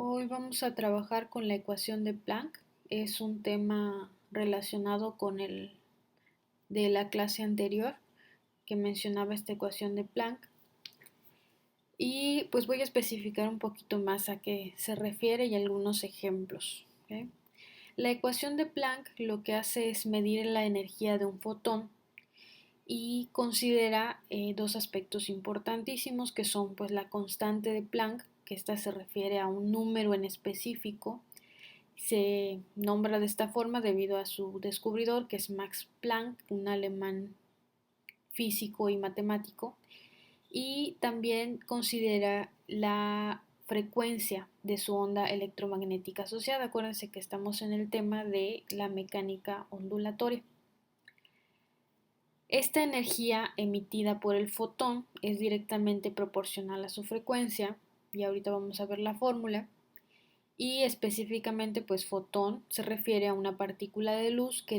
Hoy vamos a trabajar con la ecuación de Planck. Es un tema relacionado con el de la clase anterior que mencionaba esta ecuación de Planck. Y pues voy a especificar un poquito más a qué se refiere y algunos ejemplos. ¿Ok? La ecuación de Planck lo que hace es medir la energía de un fotón y considera dos aspectos importantísimos que son pues la constante de Planck, que esta se refiere a un número en específico. Se nombra de esta forma debido a su descubridor, que es Max Planck, un alemán físico y matemático, y también considera la frecuencia de su onda electromagnética asociada. Acuérdense que estamos en el tema de la mecánica ondulatoria. Esta energía emitida por el fotón es directamente proporcional a su frecuencia, y ahorita vamos a ver la fórmula. Y específicamente pues fotón se refiere a una partícula de luz que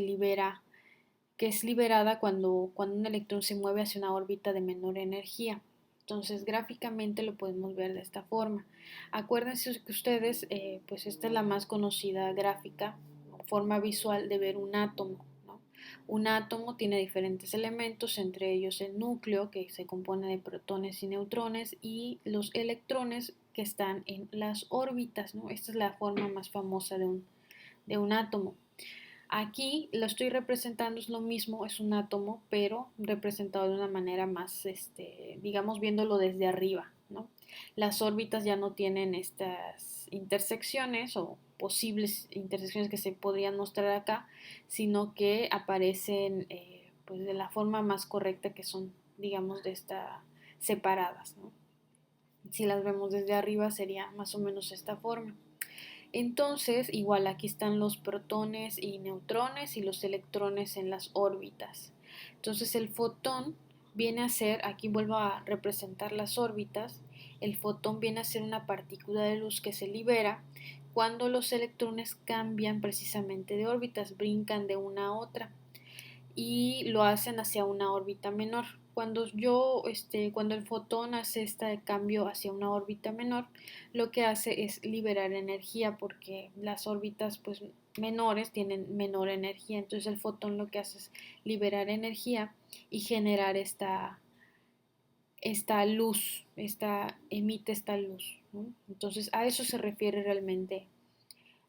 es liberada cuando un electrón se mueve hacia una órbita de menor energía. Entonces gráficamente lo podemos ver de esta forma. Acuérdense que ustedes, pues esta es la más conocida gráfica, forma visual de ver un átomo. ¿No? Un átomo tiene diferentes elementos, entre ellos el núcleo, que se compone de protones y neutrones, y los electrones que están en las órbitas. ¿No? Esta es la forma más famosa de un átomo. Aquí lo estoy representando, es lo mismo, es un átomo, pero representado de una manera más, digamos, viéndolo desde arriba, ¿no? Las órbitas ya no tienen estas intersecciones o posibles intersecciones que se podrían mostrar acá, sino que aparecen pues de la forma más correcta, que son, digamos, de esta separadas, ¿no? Si las vemos desde arriba sería más o menos esta forma. Entonces, igual aquí están los protones y neutrones y los electrones en las órbitas. Entonces, el fotón viene a ser, aquí vuelvo a representar las órbitas, el fotón viene a ser una partícula de luz que se libera cuando los electrones cambian precisamente de órbitas, brincan de una a otra y lo hacen hacia una órbita menor. Cuando el fotón hace este cambio hacia una órbita menor, lo que hace es liberar energía, porque las órbitas pues menores tienen menor energía. Entonces el fotón lo que hace es liberar energía y generar esta luz, emite esta luz, ¿no? Entonces a eso se refiere realmente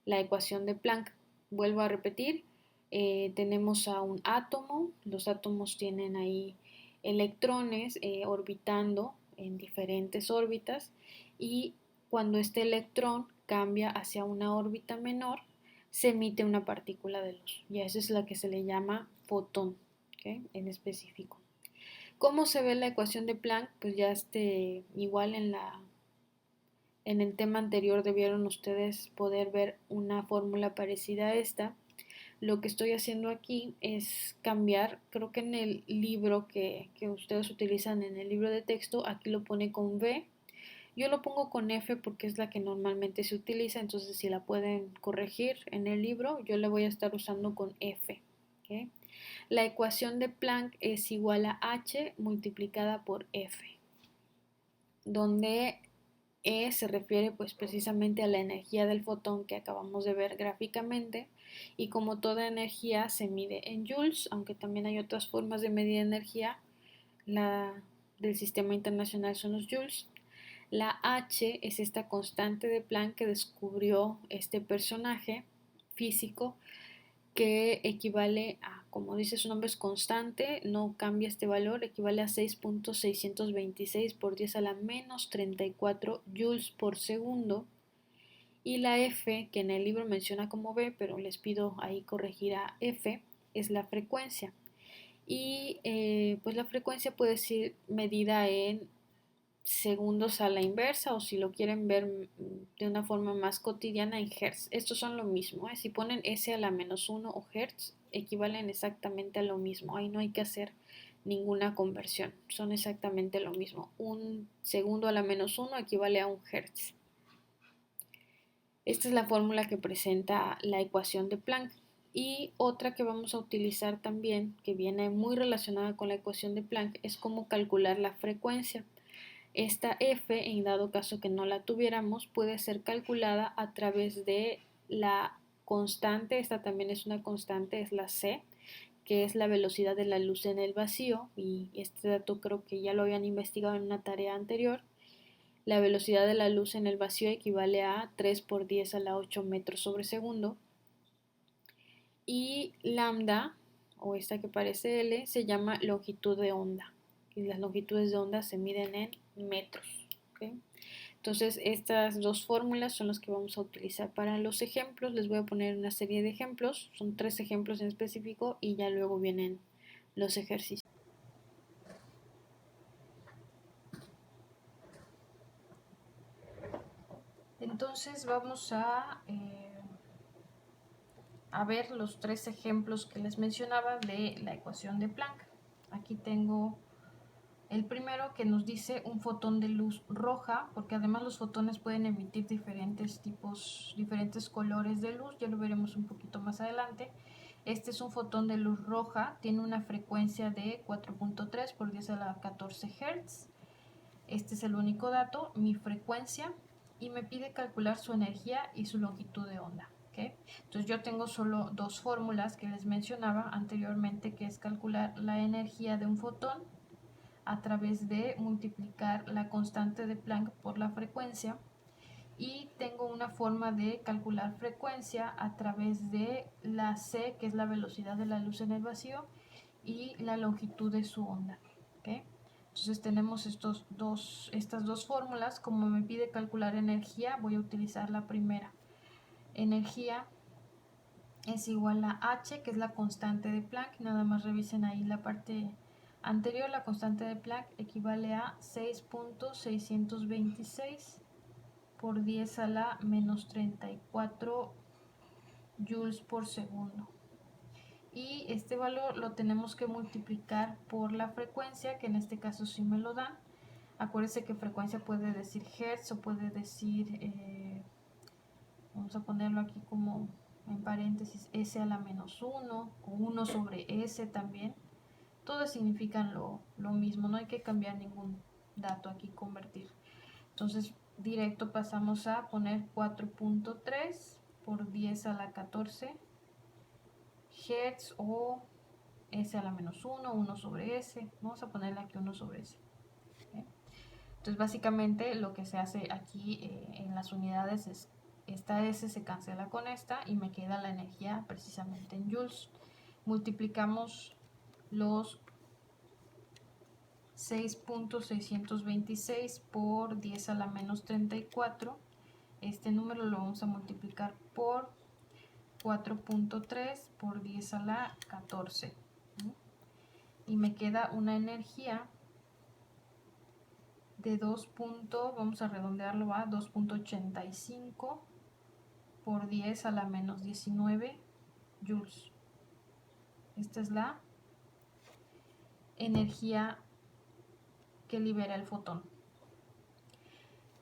la ecuación de Planck. Vuelvo a repetir, tenemos a un átomo, los átomos tienen ahí electrones orbitando en diferentes órbitas, y cuando este electrón cambia hacia una órbita menor, se emite una partícula de luz, y a eso es la que se le llama fotón, ¿okay? En específico. ¿Cómo se ve la ecuación de Planck? Pues ya igual en el tema anterior debieron ustedes poder ver una fórmula parecida a esta. Lo que estoy haciendo aquí es cambiar, creo que en el libro que ustedes utilizan en el libro de texto, aquí lo pone con V. Yo lo pongo con F porque es la que normalmente se utiliza, entonces si la pueden corregir en el libro, yo la voy a estar usando con F. ¿Okay? La ecuación de Planck es igual a H multiplicada por F, donde se refiere pues precisamente a la energía del fotón que acabamos de ver gráficamente, y como toda energía se mide en joules, aunque también hay otras formas de medir energía, la del sistema internacional son los joules. La H es esta constante de Planck que descubrió este personaje físico, que equivale a, como dice su nombre, es constante, no cambia este valor, equivale a 6.626 por 10 a la menos 34 joules por segundo. Y la F, que en el libro menciona como B, pero les pido ahí corregir a F, es la frecuencia. Y pues la frecuencia puede ser medida en segundos a la inversa, o si lo quieren ver de una forma más cotidiana, en hertz. Estos son lo mismo, ¿eh? Si ponen s a la menos 1 o hertz, equivalen exactamente a lo mismo. Ahí no hay que hacer ninguna conversión, son exactamente lo mismo. Un segundo a la menos 1 equivale a un hertz. Esta es la fórmula que presenta la ecuación de Planck. Y otra que vamos a utilizar también, que viene muy relacionada con la ecuación de Planck, es cómo calcular la frecuencia. Esta f, en dado caso que no la tuviéramos, puede ser calculada a través de la constante, esta también es una constante, es la c, que es la velocidad de la luz en el vacío, y este dato creo que ya lo habían investigado en una tarea anterior. La velocidad de la luz en el vacío equivale a 3 por 10 a la 8 metros sobre segundo. Y lambda, o esta que parece L, se llama longitud de onda. Y las longitudes de onda se miden en metros. ¿Okay? Entonces, estas dos fórmulas son las que vamos a utilizar para los ejemplos. Les voy a poner una serie de ejemplos. Son 3 ejemplos en específico y ya luego vienen los ejercicios. Entonces, vamos a ver los 3 ejemplos que les mencionaba de la ecuación de Planck. Aquí tengo el primero, que nos dice un fotón de luz roja, porque además los fotones pueden emitir diferentes colores de luz, ya lo veremos un poquito más adelante. Este es un fotón de luz roja, tiene una frecuencia de 4.3 por 10 a la 14 Hz. Este es el único dato, mi frecuencia, y me pide calcular su energía y su longitud de onda. ¿Okay? Entonces yo tengo solo dos fórmulas que les mencionaba anteriormente, que es calcular la energía de un fotón a través de multiplicar la constante de Planck por la frecuencia, y tengo una forma de calcular frecuencia a través de la c, que es la velocidad de la luz en el vacío, y la longitud de su onda. ¿Okay? Entonces tenemos estas dos fórmulas. Como me pide calcular energía, voy a utilizar la primera. Energía es igual a h, que es la constante de Planck. Nada más revisen ahí la parte anterior. La constante de Planck equivale a 6.626 por 10 a la menos 34 joules por segundo. Y este valor lo tenemos que multiplicar por la frecuencia, que en este caso sí me lo dan. Acuérdense que frecuencia puede decir hertz o puede decir, vamos a ponerlo aquí como en paréntesis, s a la menos 1 o 1 sobre s también. Todas significan lo mismo, no hay que cambiar ningún dato aquí, convertir. Entonces directo pasamos a poner 4.3 por 10 a la 14 Hz o S a la menos 1, 1 sobre S. Vamos a ponerle aquí 1 sobre S. ¿Okay? Entonces básicamente lo que se hace aquí en las unidades es esta S se cancela con esta y me queda la energía precisamente en joules. Multiplicamos los 6.626 por 10 a la menos 34. Este número lo vamos a multiplicar por 4.3 por 10 a la 14. Y me queda una energía de 2. Vamos a redondearlo a 2.85 por 10 a la menos 19 joules. Esta es la energía que libera el fotón.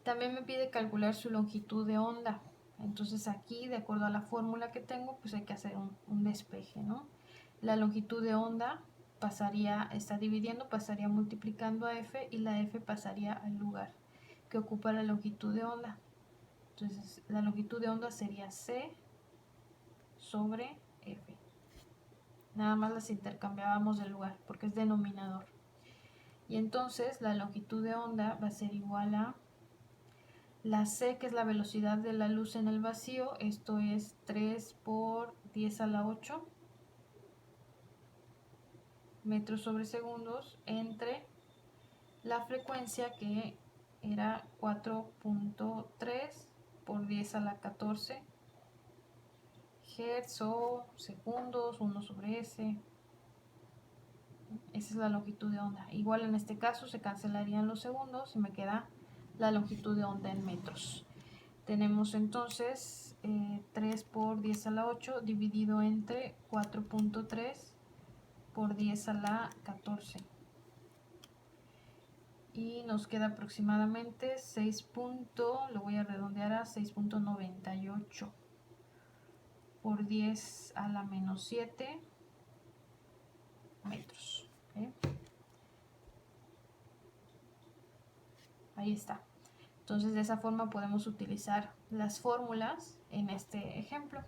También me pide calcular su longitud de onda. Entonces aquí, de acuerdo a la fórmula que tengo, pues hay que hacer un despeje, ¿no? La longitud de onda está dividiendo, pasaría multiplicando a f, y la f pasaría al lugar que ocupa la longitud de onda. Entonces la longitud de onda sería c sobre f. Nada más las intercambiábamos de lugar porque es denominador. Y entonces la longitud de onda va a ser igual a la c, que es la velocidad de la luz en el vacío. Esto es 3 por 10 a la 8 metros sobre segundos, entre la frecuencia, que era 4.3 por 10 a la 14 Hz o segundos, 1 sobre S. Esa es la longitud de onda. Igual en este caso se cancelarían los segundos y me queda la longitud de onda en metros. Tenemos entonces 3 por 10 a la 8 dividido entre 4.3 por 10 a la 14. Y nos queda aproximadamente 6. Lo voy a redondear a 6.98 por 10 a la menos 7 metros. ¿Okay? Ahí está. Entonces de esa forma podemos utilizar las fórmulas en este ejemplo.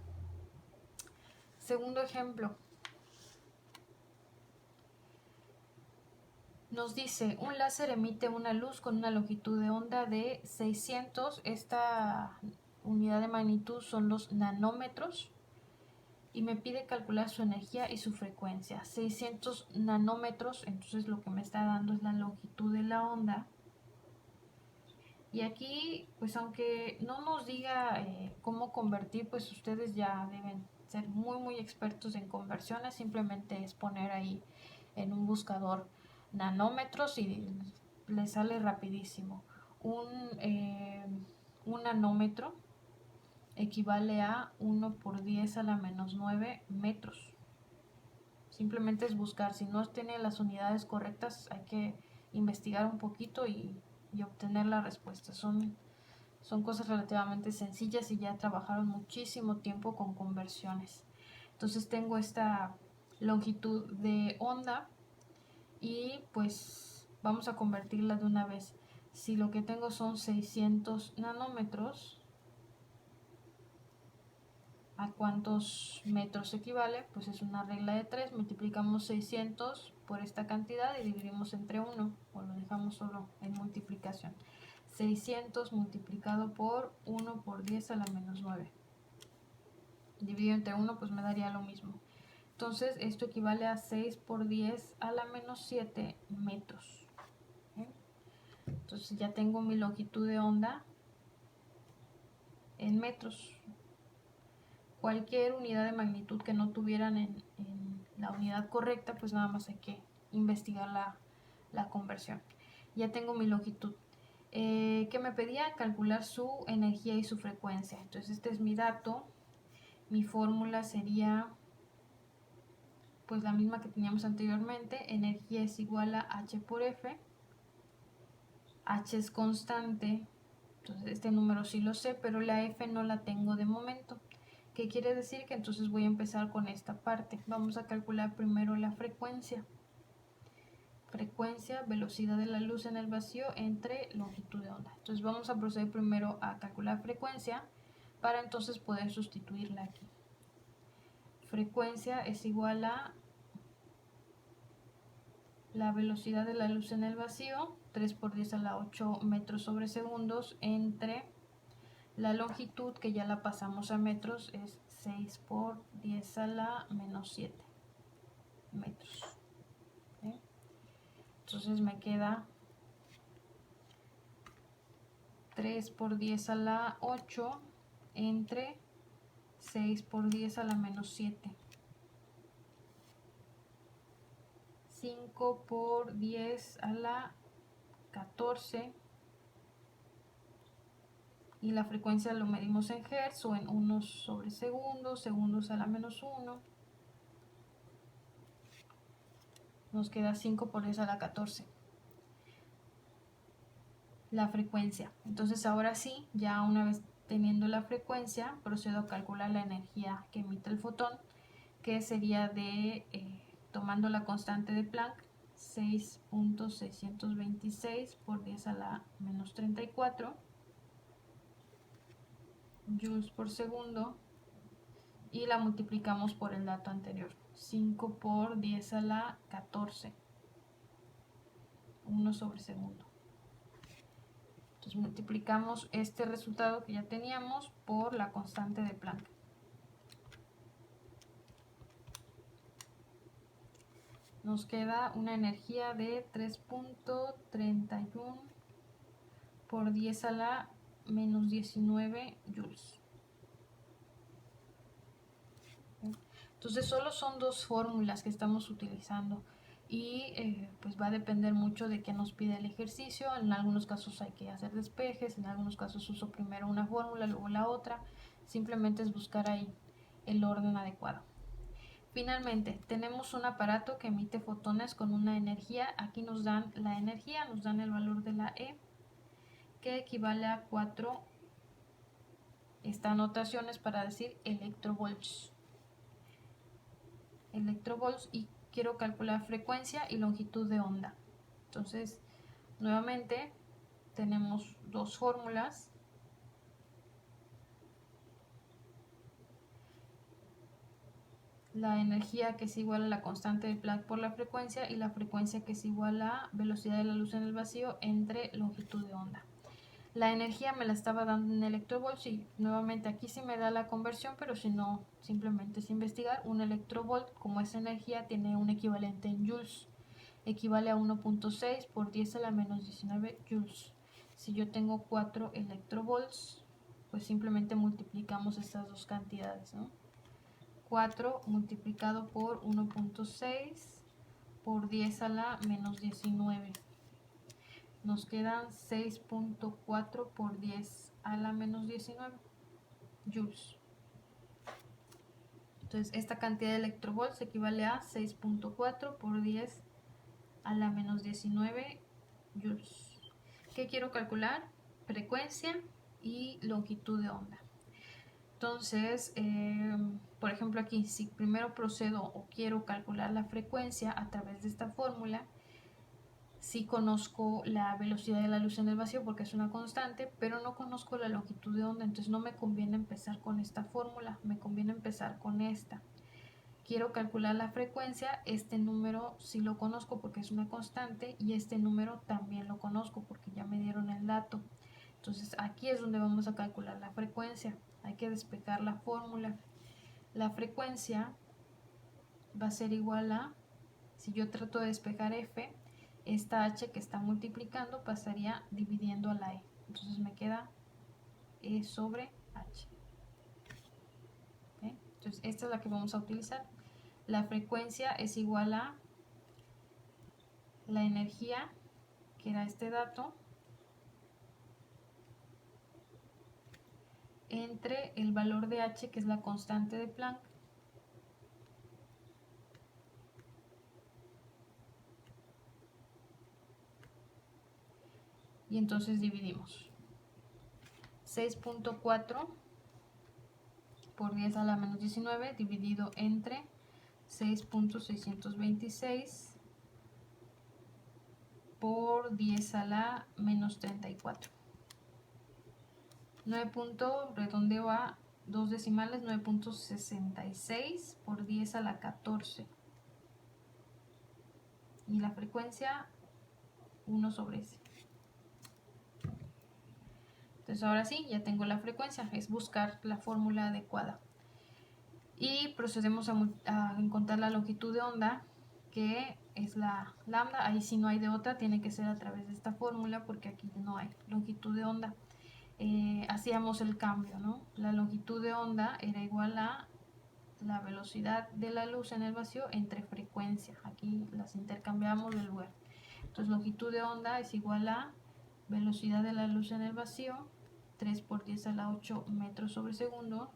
Segundo ejemplo. Nos dice, un láser emite una luz con una longitud de onda de 600. Esta unidad de magnitud son los nanómetros. Y me pide calcular su energía y su frecuencia. 600 nanómetros, entonces lo que me está dando es la longitud de la onda. Y aquí, pues aunque no nos diga cómo convertir, pues ustedes ya deben ser muy expertos en conversiones. Simplemente es poner ahí en un buscador nanómetros y les sale rapidísimo. Un nanómetro equivale a 1 por 10 a la menos 9 metros. Simplemente es buscar. Si no tiene las unidades correctas, hay que investigar un poquito y obtener la respuesta. Son cosas relativamente sencillas y ya trabajaron muchísimo tiempo con conversiones. Entonces tengo esta longitud de onda y pues vamos a convertirla de una vez. Si lo que tengo son 600 nanómetros, ¿a cuántos metros equivale? Pues es una regla de 3. Multiplicamos 600 por esta cantidad y dividimos entre 1, o lo dejamos solo en multiplicación. 600 multiplicado por 1 por 10 a la menos 9. Dividido entre 1, pues me daría lo mismo. Entonces esto equivale a 6 por 10 a la menos 7 metros. Entonces ya tengo mi longitud de onda en metros. Cualquier unidad de magnitud que no tuvieran en la unidad correcta, pues nada más hay que investigar la conversión. Ya tengo mi longitud. Que me pedía calcular su energía y su frecuencia. Entonces este es mi dato. Mi fórmula sería pues la misma que teníamos anteriormente. Energía es igual a H por F. H es constante. Entonces este número sí lo sé, pero la F no la tengo de momento. ¿Qué quiere decir? Que entonces voy a empezar con esta parte. Vamos a calcular primero la frecuencia. Frecuencia, velocidad de la luz en el vacío entre longitud de onda. Entonces vamos a proceder primero a calcular frecuencia para entonces poder sustituirla aquí. Frecuencia es igual a la velocidad de la luz en el vacío, 3 por 10 a la 8 metros sobre segundos, entre la longitud, que ya la pasamos a metros, es 6 por 10 a la menos 7 metros. ¿Sí? Entonces me queda 3 por 10 a la 8 entre 6 por 10 a la menos 7. 5 por 10 a la 14. Y la frecuencia lo medimos en hertz o en unos sobre segundos, segundos a la menos 1. Nos queda 5 por 10 a la 14. La frecuencia. Entonces ahora sí, ya una vez teniendo la frecuencia, procedo a calcular la energía que emite el fotón, que sería de, tomando la constante de Planck, 6.626 por 10 a la menos 34 joules por segundo, y la multiplicamos por el dato anterior, 5 por 10 a la 14, 1 sobre segundo. Entonces multiplicamos este resultado que ya teníamos por la constante de Planck. Nos queda una energía de 3.31 por 10 a la menos 19 joules. Entonces solo son dos fórmulas que estamos utilizando y pues va a depender mucho de qué nos pide el ejercicio. En algunos casos hay que hacer despejes, en algunos casos uso primero una fórmula, luego la otra. Simplemente es buscar ahí el orden adecuado. Finalmente, tenemos un aparato que emite fotones con una energía. Aquí nos dan la energía, nos dan el valor de la E, que equivale a 4. Esta notación es para decir electrovolts. Y quiero calcular frecuencia y longitud de onda. Entonces, nuevamente tenemos dos fórmulas. La energía, que es igual a la constante de Planck por la frecuencia, y la frecuencia, que es igual a velocidad de la luz en el vacío entre longitud de onda. La energía me la estaba dando en electrovolts, y nuevamente aquí sí me da la conversión, pero si no, simplemente es investigar. Un electrovolt, como es energía, tiene un equivalente en joules. Equivale a 1.6 por 10 a la menos 19 joules. Si yo tengo 4 electrovolts, pues simplemente multiplicamos estas dos cantidades, ¿no? 4 multiplicado por 1.6 por 10 a la menos 19. Nos quedan 6.4 por 10 a la menos 19 joules. Entonces esta cantidad de electrovolts equivale a 6.4 por 10 a la menos 19 joules. ¿Qué quiero calcular? Frecuencia y longitud de onda. Entonces, por ejemplo aquí, si primero procedo o quiero calcular la frecuencia a través de esta fórmula, sí conozco la velocidad de la luz en el vacío porque es una constante, pero no conozco la longitud de onda, entonces no me conviene empezar con esta fórmula, me conviene empezar con esta. Quiero calcular la frecuencia, este número sí lo conozco porque es una constante, y este número también lo conozco porque ya me dieron el dato. Entonces aquí es donde vamos a calcular la frecuencia. Hay que despejar la fórmula. La frecuencia va a ser igual a, si yo trato de despejar f, esta h que está multiplicando pasaría dividiendo a la e. Entonces me queda e sobre h. ¿Okay? Entonces esta es la que vamos a utilizar. La frecuencia es igual a la energía, que era este dato, entre el valor de h, que es la constante de Planck, y entonces dividimos 6.4 por 10 a la menos 19 dividido entre 6.626 por 10 a la menos 34. 9 redondeo a 2 decimales, 9.66 por 10 a la 14. Y la frecuencia 1 sobre s. Entonces ahora sí, ya tengo la frecuencia, es buscar la fórmula adecuada. Y procedemos a encontrar la longitud de onda, que es la lambda. Ahí sí no hay de otra, tiene que ser a través de esta fórmula porque aquí no hay longitud de onda. Hacíamos el cambio, ¿no? La longitud de onda era igual a la velocidad de la luz en el vacío entre frecuencia. Aquí las intercambiamos de lugar. Entonces longitud de onda es igual a velocidad de la luz en el vacío, 3 por 10 a la 8 metros sobre segundo,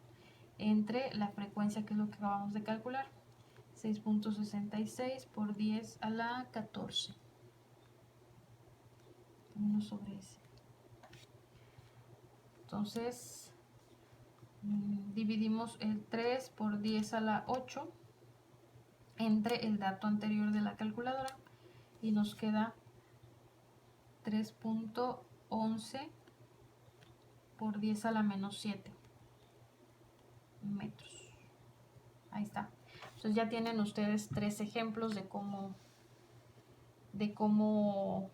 entre la frecuencia, que es lo que acabamos de calcular, 6.66 por 10 a la 14. 1 sobre s. Entonces dividimos el 3 por 10 a la 8 entre el dato anterior de la calculadora y nos queda 3.11 por 10 a la menos 7 metros. Ahí está. Entonces ya tienen ustedes 3 ejemplos de cómo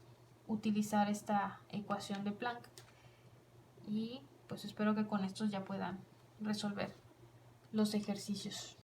utilizar esta ecuación de Planck, y pues espero que con estos ya puedan resolver los ejercicios.